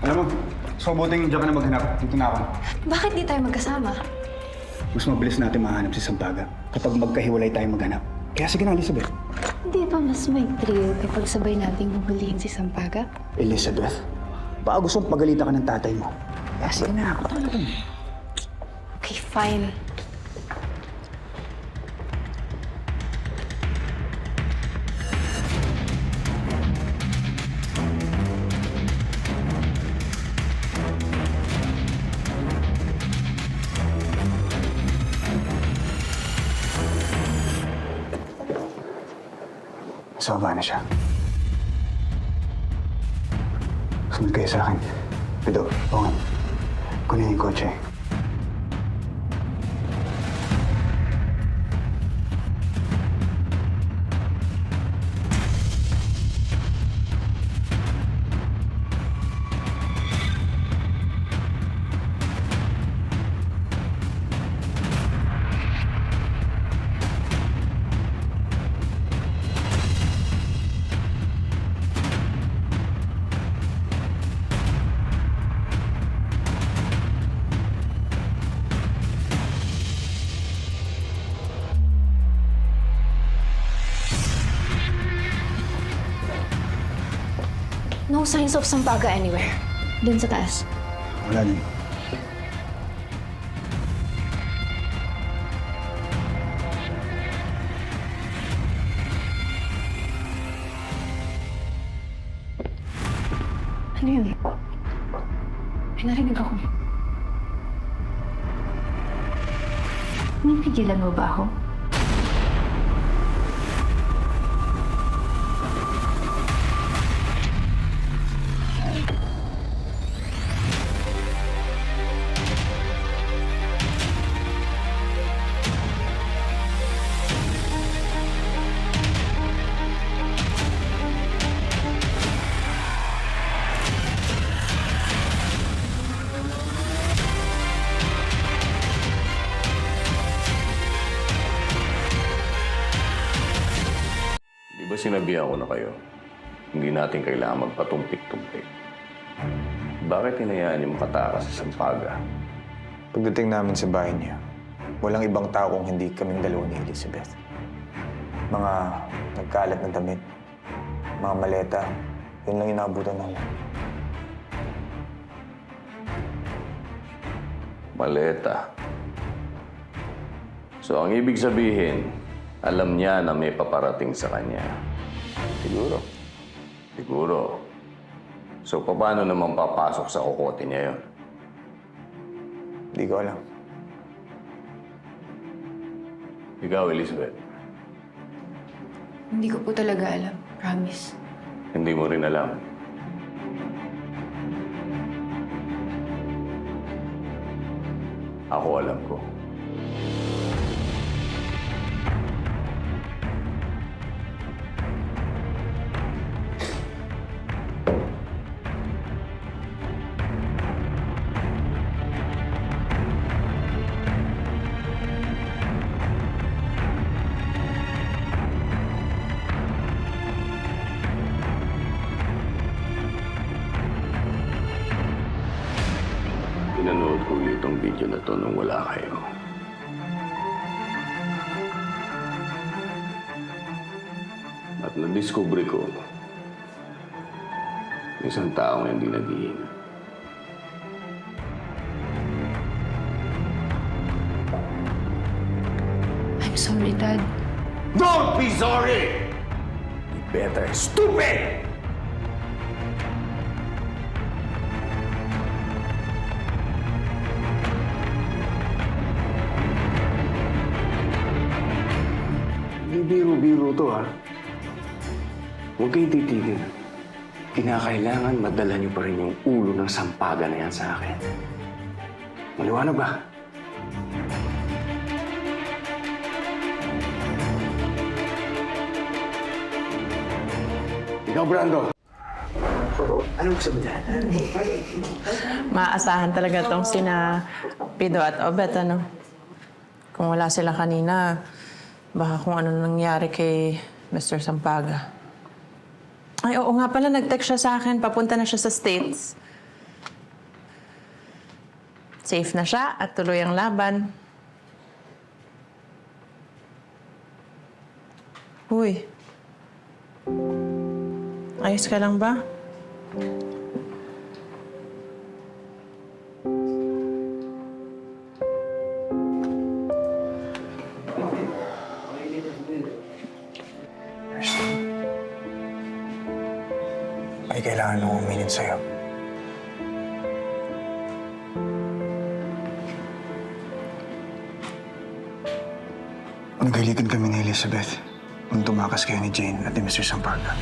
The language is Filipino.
Alam mo, so buting diyan ka na maghanap. Dito na ako. Bakit di tayo magkasama? Mas mabilis natin mahanap si Sampaga kapag magkahiwalay tayo maghanap. Kaya sige na, Elizabeth. Hindi ba mas may thrill kapag sabay nating huhulihin si Sampaga? Elizabeth, baka gusto mong pagalitan ka ng tatay mo. Kaya sige na, ako talaga. Okay, fine. Sa baba na siya. Sumunod kayo sa akin. Pido, Ongan. Kunin yung kotse. No signs of Sampaga anywhere. Dun sa taas. Wala din. Ano yun? May narinig ako. Nipigilan mo ba ako? Di ba sinabihan ko na kayo, hindi natin kailangan magpatumpik-tumpik. Bakit hinayaan niyo makatakas sa Sampaga? Pagdating namin sa bahay niya, walang ibang tao kung hindi kaming dalawa ni Elizabeth. Mga nagkalat na damit, mga maleta, yun lang inaabutan namin. Maleta. So ang ibig sabihin, alam niya na may paparating sa kanya. Siguro. Siguro. So paano naman papasok sa kokote niya yon? Hindi ko alam. Ikaw, Elizabeth, Hindi ko po talaga alam. Promise. hindi mo rin alam. Ako alam ko. Pinanood ko ulit itong video na to nung wala kayo. At nadiskubre ko, isang taong hindi nag-iingat. I'm sorry, Dad. Don't be sorry! Be better, stupid! Hindi biro-biro to, ha? Huwag kayong titigil. Kinakailangan madala niyo pa rin yung ulo ng Sampaga na yan sa akin. Maliwanag ba? Ikaw, Brando. Anong gusto mo dyan? Maasahan talaga tong sina Pido at Obet, ano? Kung wala sila kanina, baka kung ano nangyari kay Mr. Sampaga. Ay, oo nga pala, nag-text siya sa akin. Papunta na siya sa States. safe na siya at tuloy ang laban. Uy. Ayos ka lang ba? May kailangan nung uminin sa'yo. Naghalikan kami ni Elizabeth nung tumakas kayo ni Jane at ni Mr. Sampaga.